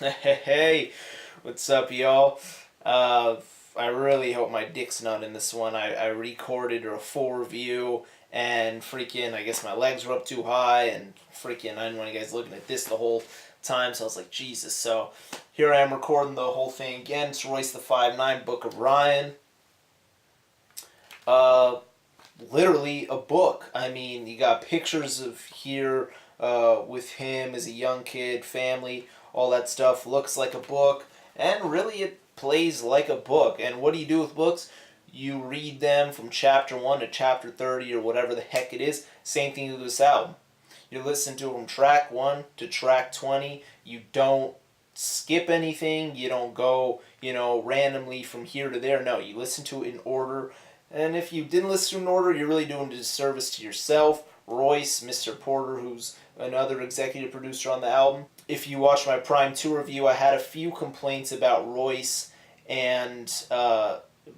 Hey, what's up, y'all? I really hope my dick's not in this one. I recorded a full review, and freaking, I guess my legs were up too high, and freaking, I didn't want you guys looking at this the whole time, so I was like, Jesus. So here I am recording the whole thing again. It's Royce the 5'9", Book of Ryan. Uh, Literally a book. I mean, you got pictures of here with him as a young kid, family, all that stuff. Looks like a book, and really it plays like a book. And what do you do with books? You read them from chapter 1 to chapter 30 or whatever the heck it is. Same thing with this album. You listen to it from track 1 to track 20. You don't skip anything. You don't go, randomly from here to there. No, you listen to it in order. And if you didn't listen to an order, you're really doing a disservice to yourself, Royce, Mr. Porter, who's another executive producer on the album. If you watched my Prime 2 review, I had a few complaints about Royce and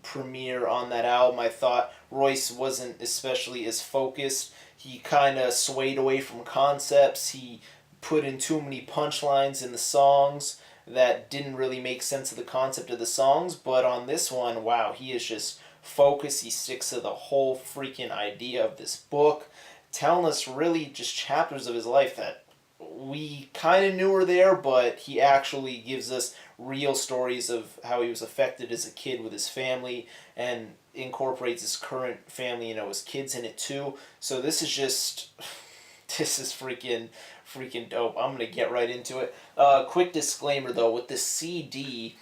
Premiere on that album. I thought Royce wasn't especially as focused. He kind of swayed away from concepts. He put in too many punchlines in the songs that didn't really make sense of the concept of the songs. But on this one, wow, he is just focus. He sticks to the whole freaking idea of this book, telling us really just chapters of his life that we kind of knew were there, but he actually gives us real stories of how he was affected as a kid with his family and incorporates his current family, his kids in it too. So this is just, this is freaking dope. I'm gonna get right into it. Quick disclaimer though, with the CD,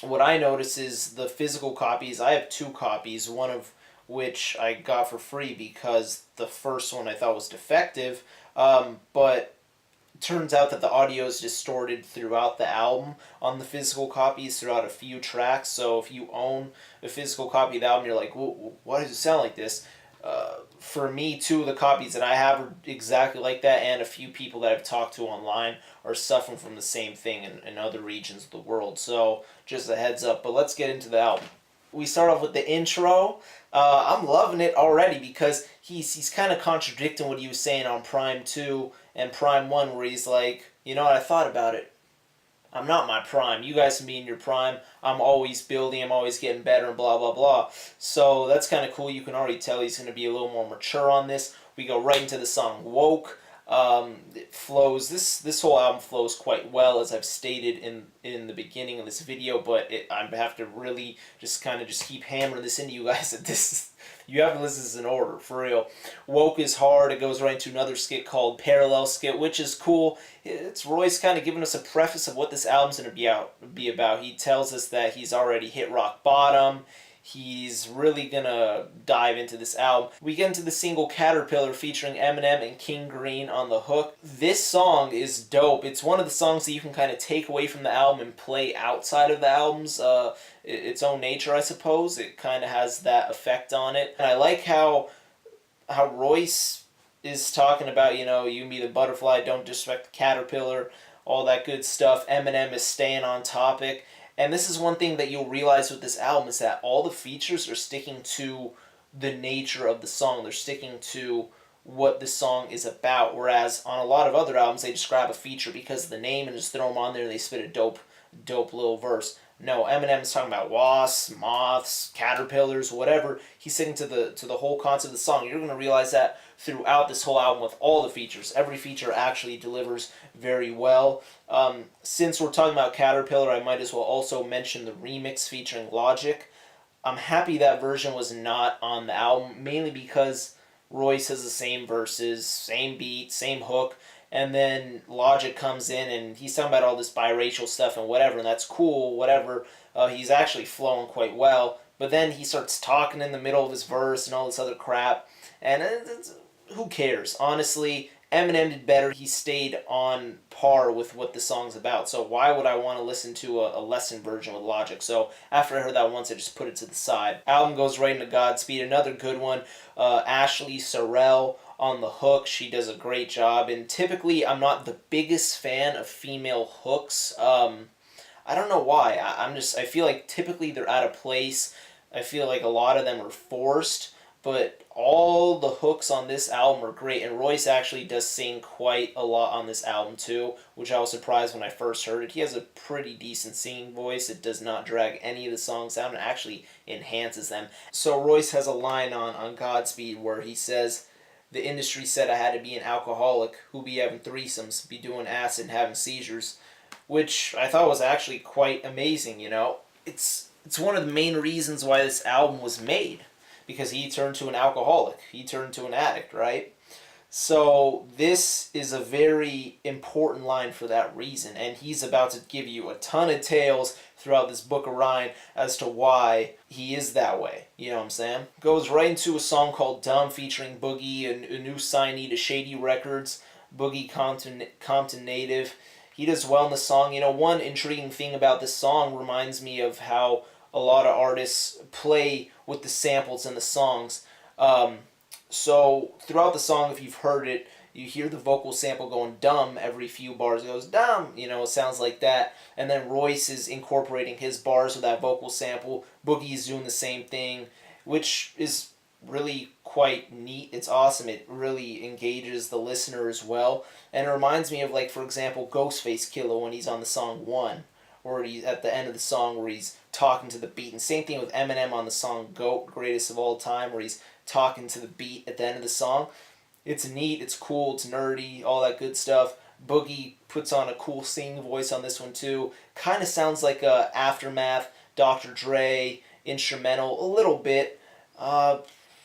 what I notice is the physical copies. I have two copies, one of which I got for free because the first one I thought was defective. But it turns out that the audio is distorted throughout the album on the physical copies, throughout a few tracks. So if you own a physical copy of the album, you're like, why does it sound like this? For me, two of the copies that I have are exactly like that, and a few people that I've talked to online are suffering from the same thing in other regions of the world. So just a heads up. But let's get into the album. We start off with the intro. I'm loving it already because he's kind of contradicting what he was saying on Prime 2 and Prime 1, where he's like, you know what, I thought about it. I'm not my prime. You guys can be in your prime. I'm always building. I'm always getting better and blah, blah, blah. So that's kind of cool. You can already tell he's going to be a little more mature on this. We go right into the song Woke. It flows. This whole album flows quite well, as I've stated in the beginning of this video, but I have to really just keep hammering this into you guys that you have to listen to this in order, for real. Woke is hard. It goes right into another skit called Parallel Skit, which is cool. It's Royce kind of giving us a preface of what this album's going to be about. He tells us that he's already hit rock bottom. He's really gonna dive into this album. We get into the single Caterpillar featuring Eminem and King Green on the hook. This song is dope. It's one of the songs that you can kind of take away from the album and play outside of the album's its own nature, I suppose. It kind of has that effect on it. And I like how Royce is talking about, you can be the butterfly, don't disrespect the caterpillar, all that good stuff. Eminem is staying on topic. And this is one thing that you'll realize with this album is that all the features are sticking to the nature of the song. They're sticking to what the song is about. Whereas on a lot of other albums, they just grab a feature because of the name and just throw them on there and they spit a dope little verse. No, Eminem is talking about wasps, moths, caterpillars, whatever. He's sticking to the whole concept of the song. You're going to realize that throughout this whole album with all the features. Every feature actually delivers very well. Since we're talking about Caterpillar, I might as well also mention the remix featuring Logic. I'm happy that version was not on the album, mainly because Royce has the same verses, same beat, same hook, and then Logic comes in and he's talking about all this biracial stuff and whatever, and that's cool, whatever. He's actually flowing quite well, but then he starts talking in the middle of his verse and all this other crap, and who cares? Honestly, Eminem did better. He stayed on par with what the song's about. So why would I want to listen to a lesson version with Logic? So after I heard that once, I just put it to the side. Album goes right into Godspeed. Another good one. Ashley Sorrell on the hook. She does a great job. And typically, I'm not the biggest fan of female hooks. I don't know why. I feel like typically they're out of place. I feel like a lot of them are forced. but all the hooks on this album are great, and Royce actually does sing quite a lot on this album too, which I was surprised when I first heard it. He has a pretty decent singing voice. It does not drag any of the songs down, and actually enhances them. So Royce has a line on Godspeed where he says, "The industry said I had to be an alcoholic who be having threesomes, be doing acid and having seizures," which I thought was actually quite amazing, you know? It's one of the main reasons why this album was made, because he turned to an alcoholic. He turned to an addict, right? So this is a very important line for that reason, and he's about to give you a ton of tales throughout this book of Ryan as to why he is that way. You know what I'm saying? Goes right into a song called "Dumb" featuring Boogie, a new signee to Shady Records, Boogie Compton native. He does well in the song. You know, one intriguing thing about this song reminds me of how a lot of artists play with the samples in the songs. So throughout the song, if you've heard it, you hear the vocal sample going "dumb" every few bars. It goes "dumb," you know, it sounds like that. And then Royce is incorporating his bars with that vocal sample. Boogie's doing the same thing, which is really quite neat. It's awesome. It really engages the listener as well. And it reminds me of, like, for example, Ghostface Killah when he's on the song "One," or he's at the end of the song where he's talking to the beat. And same thing with Eminem on the song "GOAT," greatest of all time, where he's talking to the beat at the end of the song. It's neat, it's cool, it's nerdy, all that good stuff. Boogie puts on a cool singing voice on this one too. Kind of sounds like a Aftermath, Dr. Dre instrumental a little bit.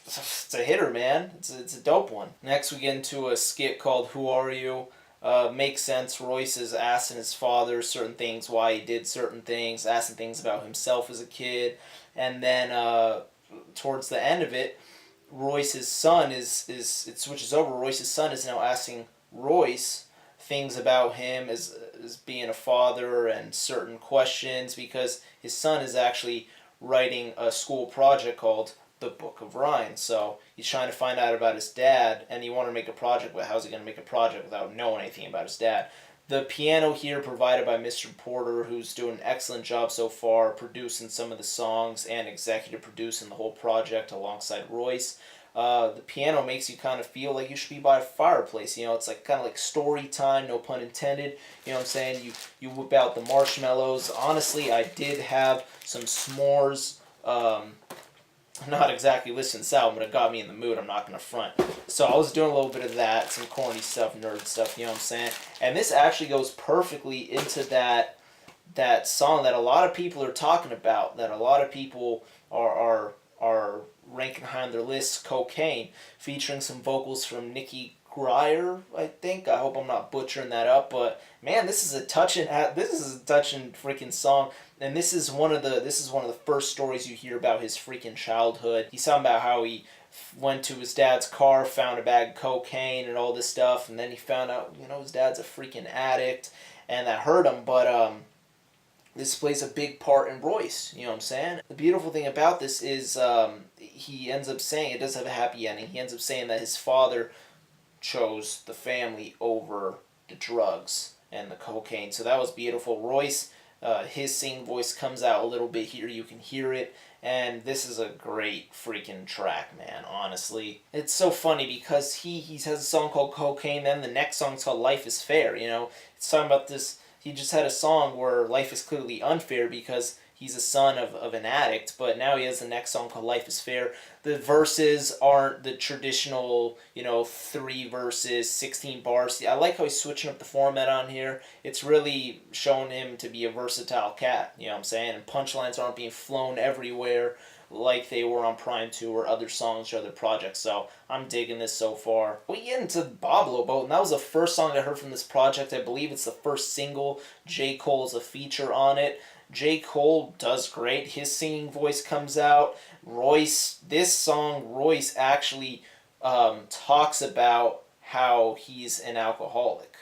It's a hitter, man. It's a dope one. Next we get into a skit called "Who Are You?" Makes sense. Royce is asking his father certain things, why he did certain things, asking things about himself as a kid, and then towards the end of it, Royce's son it switches over. Royce's son is now asking Royce things about him as being a father and certain questions, because his son is actually writing a school project called The Book of Ryan. So he's trying to find out about his dad, and he wanted to make a project, but how's he going to make a project without knowing anything about his dad? The piano here provided by Mr. Porter, who's doing an excellent job so far producing some of the songs and executive producing the whole project alongside Royce. The piano makes you kind of feel like you should be by a fireplace. You know, it's like kind of like story time, no pun intended. You know what I'm saying? You whip out the marshmallows. Honestly, I did have some s'mores. I'm not exactly listening to this album, but it got me in the mood, I'm not going to front. So I was doing a little bit of that, some corny stuff, nerd stuff, you know what I'm saying? And this actually goes perfectly into that song that a lot of people are talking about, that a lot of people are ranking high on their lists, "Cocaine," featuring some vocals from Nikki Grier, I think. I hope I'm not butchering that up, but man, this is a touching freaking song. And this is one of the first stories you hear about his freaking childhood. He's talking about how he went to his dad's car, found a bag of cocaine and all this stuff, and then he found out, you know, his dad's a freaking addict, and that hurt him. But this plays a big part in Royce, you know what I'm saying? The beautiful thing about this is he ends up saying, it does have a happy ending, he ends up saying that his father chose the family over the drugs and the cocaine. So that was beautiful. Royce, his singing voice comes out a little bit here. You can hear it. And this is a great freaking track, man, honestly. It's so funny because he has a song called "Cocaine," then the next song's called "Life is Fair," you know? It's talking about this. He just had a song where life is clearly unfair because he's a son of an addict, but now he has the next song called "Life is Fair." The verses aren't the traditional, you know, 3 verses, 16 bars. I like how he's switching up the format on here. It's really showing him to be a versatile cat, you know what I'm saying? And punchlines aren't being flown everywhere like they were on Prime 2 or other songs or other projects, so I'm digging this so far. We get into Boblo Boat, and that was the first song I heard from this project. I believe it's the first single. J. Cole is a feature on it. J. Cole does great. His singing voice comes out. Royce, this song, Royce actually talks about how he's an alcoholic,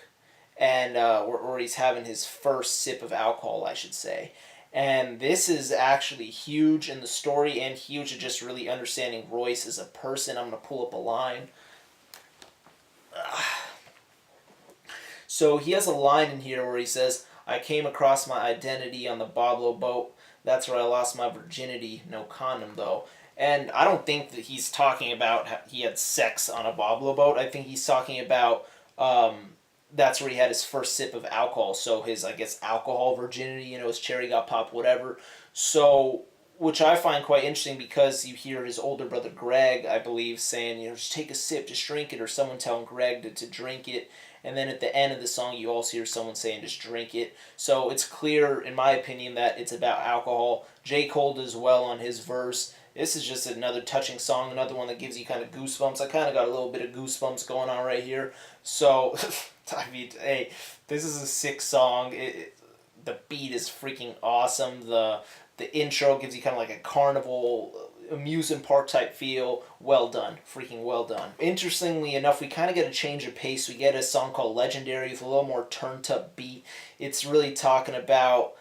and or he's having his first sip of alcohol, I should say. And this is actually huge in the story and huge in just really understanding Royce as a person. I'm going to pull up a line. So he has a line in here where he says, "I came across my identity on the Boblo Boat. That's where I lost my virginity. No condom, though." And I don't think that he's talking about he had sex on a Boblo boat. I think he's talking about that's where he had his first sip of alcohol. So his, I guess, alcohol virginity, his cherry got popped, whatever. So, which I find quite interesting because you hear his older brother Greg, I believe, saying, just take a sip, just drink it, or someone telling Greg to drink it. And then at the end of the song, you also hear someone saying, just drink it. So it's clear, in my opinion, that it's about alcohol. J. Cole does well on his verse. This is just another touching song, another one that gives you kind of goosebumps. I kind of got a little bit of goosebumps going on right here. So, I mean, hey, this is a sick song. The beat is freaking awesome. The intro gives you kind of like a carnival amusement park type feel. Well done, freaking well done. Interestingly enough, we kind of get a change of pace. We get a song called Legendary with a little more turned up beat. It's really talking about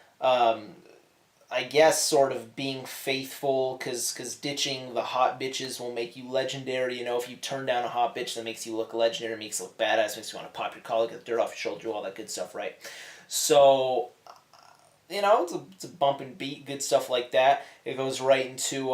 I guess sort of being faithful, because ditching the hot bitches will make you legendary. If you turn down a hot bitch, that makes you look legendary, makes you look badass, makes you want to pop your collar, get the dirt off your shoulder, do all that good stuff, right? So, it's a bumping beat, good stuff like that. It goes right into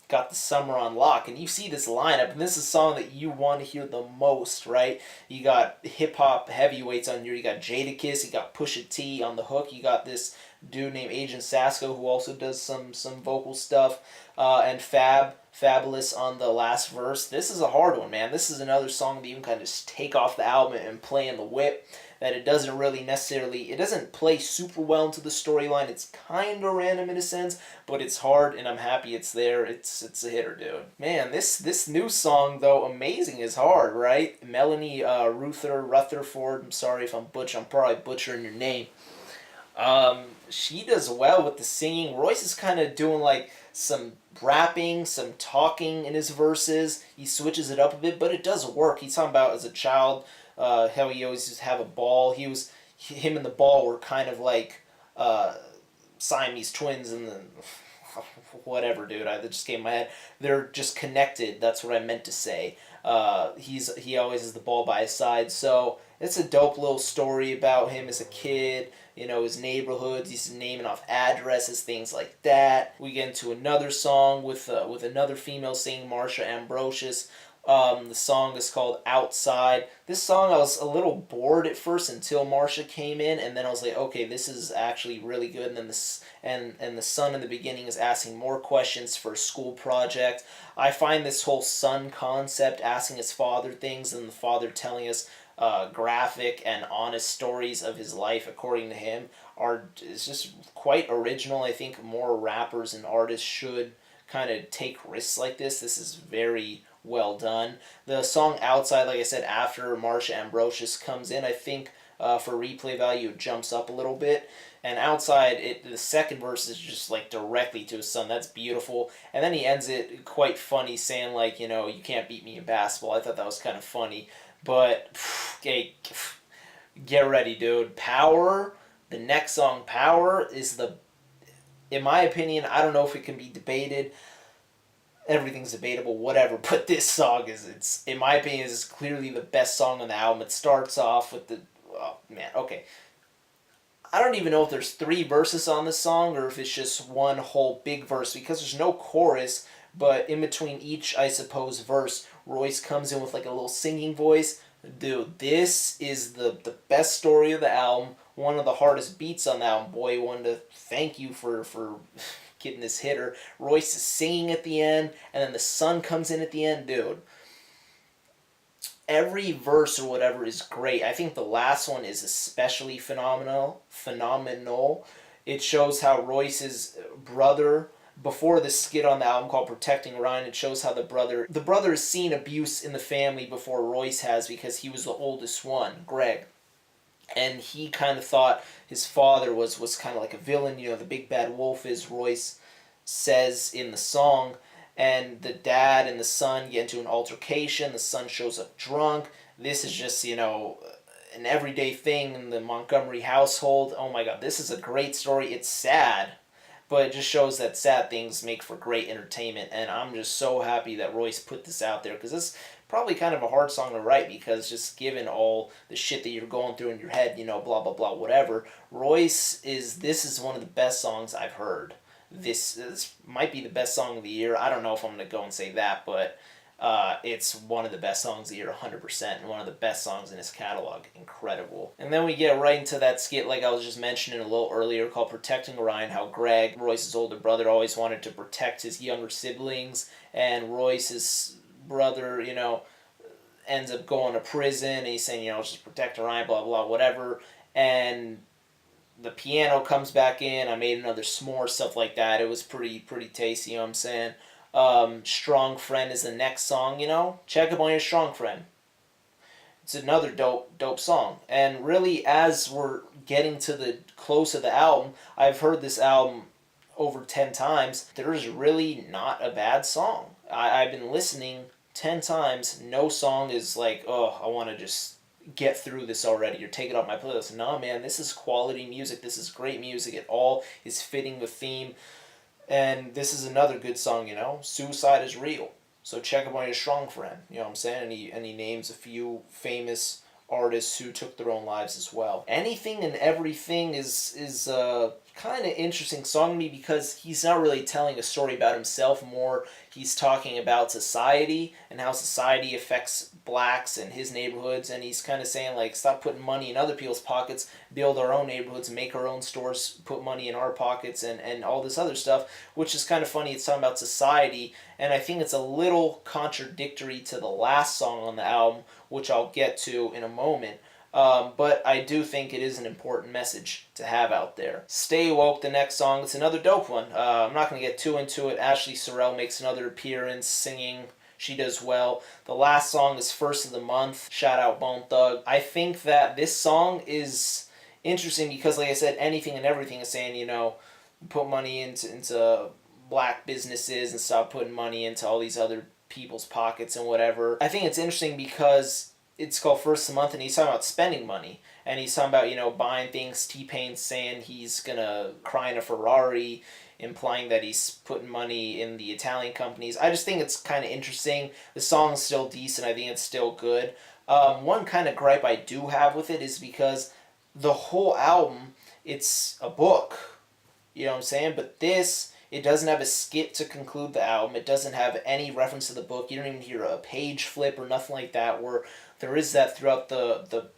Got the Summer on Lock, and you see this lineup, and this is a song that you want to hear the most, right? You got hip hop heavyweights on here. You got Jadakiss, you got Pusha T on the hook. You got this dude named Agent Sasco who also does some vocal stuff, and Fabulous on the last verse. This is a hard one, man. This is another song that you can kind of just take off the album and play in the whip. That it doesn't really necessarily, it doesn't play super well into the storyline. It's kind of random in a sense, but it's hard, and I'm happy it's there. It's a hitter, dude. Man, this new song though, Amazing, is hard, right? Melanie Rutherford. I'm sorry if I'm probably butchering your name. She does well with the singing. Royce is kind of doing like some rapping, some talking in his verses. He switches it up a bit, but it does work. He's talking about as a child, how he always used to have a ball. Him and the ball were kind of like Siamese twins, and then whatever, dude. That just came in my head. They're just connected. That's what I meant to say. He always has the ball by his side. So it's a dope little story about him as a kid. His neighborhoods. He's naming off addresses, things like that. We get into another song with another female singing, Marsha Ambrosius. The song is called Outside. This song I was a little bored at first until Marsha came in, and then I was like, okay, this is actually really good. And then the son in the beginning is asking more questions for a school project. I find this whole son concept, asking his father things and the father telling us graphic and honest stories of his life according to him, is just quite original. I think more rappers and artists should kind of take risks like this. This is very well done. The song Outside, like I said, after Marsha Ambrosius comes in, I think for replay value it jumps up a little bit. And Outside, the second verse is just like directly to his son. That's beautiful. And then he ends it quite funny, saying like, you can't beat me in basketball. I thought that was kind of funny. But, okay, get ready, dude. Power, the next song, Power, in my opinion, I don't know if it can be debated. Everything's debatable, whatever. But this song in my opinion, is clearly the best song on the album. It starts off with okay. I don't even know if there's 3 verses on this song or if it's just one whole big verse, because there's no chorus, but in between each, I suppose, verse, Royce comes in with like a little singing voice. Dude, this is the best story of the album, one of the hardest beats on the album. Boy, wanted to thank you for getting this hitter. Royce is singing at the end, and then the sun comes in at the end. Dude, every verse or whatever is great. I think the last one is especially phenomenal. It shows how Royce's brother, before the skit on the album called Protecting Ryan, it shows how the brother has seen abuse in the family before Royce has, because he was the oldest one, Greg. And he kind of thought his father was kind of like a villain, the big bad wolf, as Royce says in the song. And the dad and the son get into an altercation. The son shows up drunk. This is just, an everyday thing in the Montgomery household. Oh my god, this is a great story. It's sad, but it just shows that sad things make for great entertainment. And I'm just so happy that Royce put this out there, because this probably kind of a hard song to write, because just given all the shit that you're going through in your head, blah, blah, blah, whatever, this is one of the best songs I've heard. this might be the best song of the year. I don't know if I'm going to go and say that, but it's one of the best songs of the year, 100%, and one of the best songs in his catalog. Incredible. And then we get right into that skit, like I was just mentioning a little earlier, called Protecting Orion, how Greg, Royce's older brother, always wanted to protect his younger siblings, and Royce's brother, ends up going to prison, and he's saying, just protect Orion, blah, blah, whatever, and the piano comes back in. I made another s'more, stuff like that. It was pretty tasty, you know what I'm saying? Strong Friend is the next song, Check up on your strong friend. It's another dope song. And really, as we're getting to the close of the album, I've heard this album over 10 times. There's really not a bad song. I've been listening 10 times. No song is like, oh, I want to just get through this already or take it off my playlist. Nah, man, this is quality music. This is great music. It all is fitting the theme. And this is another good song, Suicide is real. So check up on your strong friend. You know what I'm saying? And he names a few famous artists who took their own lives as well. Anything and Everything is kind of interesting song to me because he's not really telling a story about himself. More, he's talking about society and how society affects blacks and his neighborhoods, and he's kind of saying, like, stop putting money in other people's pockets, build our own neighborhoods, make our own stores, put money in our pockets, and all this other stuff, which is kind of funny. It's talking about society, and I think it's a little contradictory to the last song on the album, which I'll get to in a moment. But I do think it is an important message to have out there. Stay Woke, the next song, it's another dope one. I'm not going to get too into it. Ashley Sorrell makes another appearance singing. She does well. The last song is First of the Month. Shout out Bone Thug. I think that this song is interesting because, like I said, Anything and Everything is saying, put money into black businesses and stop putting money into all these other people's pockets and whatever. I think it's interesting because it's called First of the Month, and he's talking about spending money. And he's talking about, buying things. T-Pain's saying he's going to cry in a Ferrari, implying that he's putting money in the Italian companies. I just think it's kind of interesting. The song's still decent. I think it's still good. One kind of gripe I do have with it is because the whole album, it's a book. You know what I'm saying? But this, it doesn't have a skit to conclude the album. It doesn't have any reference to the book. You don't even hear a page flip or nothing like that, where there is that throughout the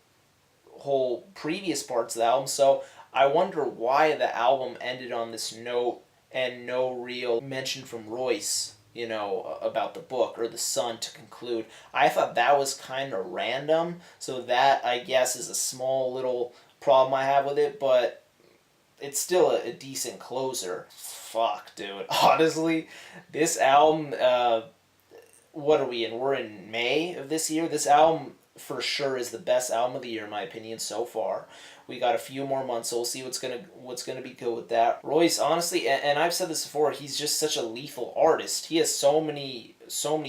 whole previous parts of the album. So I wonder why the album ended on this note and no real mention from Royce, about the book or the son to conclude. I thought that was kind of random. So that, I guess, is a small little problem I have with it, but it's still a decent closer. Fuck, dude. Honestly, this album, what are we in? We're in May of this year. This album for sure is the best album of the year in my opinion so far. We got a few more months, so we'll see what's gonna be good with that. Royce, honestly, and I've said this before, he's just such a lethal artist. He has so many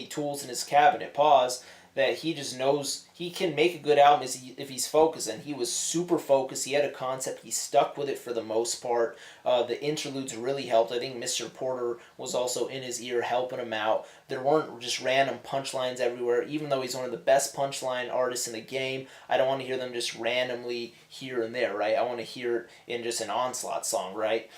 tools in his cabinet. Pause. That he just knows he can make a good album if he's focused, and he was super focused. He had a concept. He stuck with it for the most part. The interludes really helped. I think Mr. Porter was also in his ear helping him out. There weren't just random punchlines everywhere. Even though he's one of the best punchline artists in the game, I don't want to hear them just randomly here and there, right? I want to hear it in just an Onslaught song, right?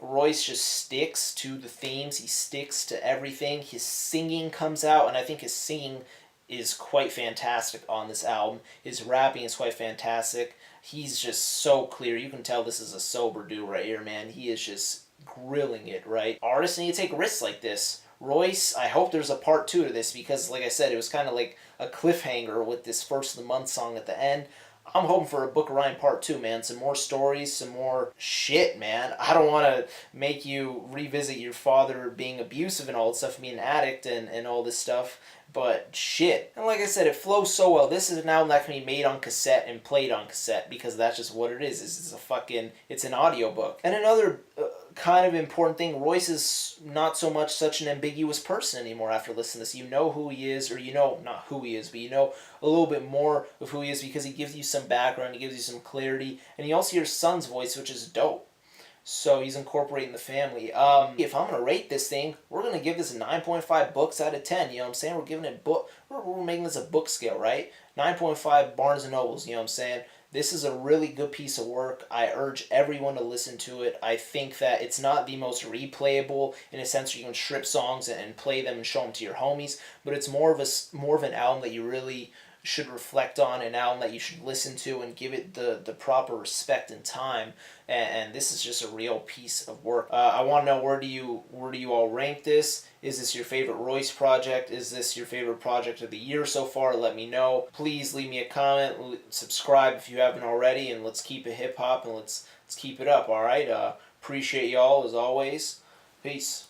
Royce just sticks to the themes. He sticks to everything. His singing comes out, and I think his singing is quite fantastic on this album. His rapping is quite fantastic. He's just so clear. You can tell this is a sober dude right here, man. He is just grilling it, right? Artists need to take risks like this. Royce, I hope there's a part 2 to this because, like I said, it was kind of like a cliffhanger with this First of the Month song at the end. I'm hoping for a Book of Ryan part 2, man. Some more stories, some more shit, man. I don't want to make you revisit your father being abusive and all that stuff, being an addict and all this stuff. But shit. And like I said, it flows so well. This is an album that can be made on cassette and played on cassette because that's just what it is. It's an audiobook. And another kind of important thing, Royce is not so much such an ambiguous person anymore after listening to this. You know who he is, or not who he is, but you know a little bit more of who he is because he gives you some background, he gives you some clarity, and you also hear his son's voice, which is dope. So he's incorporating the family. If I'm going to rate this thing, we're going to give this 9.5 books out of 10. You know what I'm saying? We're giving it we're making this a book scale, right? 9.5 Barnes & Nobles, you know what I'm saying? This is a really good piece of work. I urge everyone to listen to it. I think that it's not the most replayable in a sense where you can strip songs and play them and show them to your homies, but it's more of an album that you really should reflect on, an album that you should listen to and give it the proper respect and time. And this is just a real piece of work. I want to know, where do you all rank this? Is this your favorite Royce project? Is this your favorite project of the year so far? Let me know. Please leave me a comment. Subscribe if you haven't already, and let's keep it hip hop and let's keep it up. All right. Appreciate y'all as always. Peace.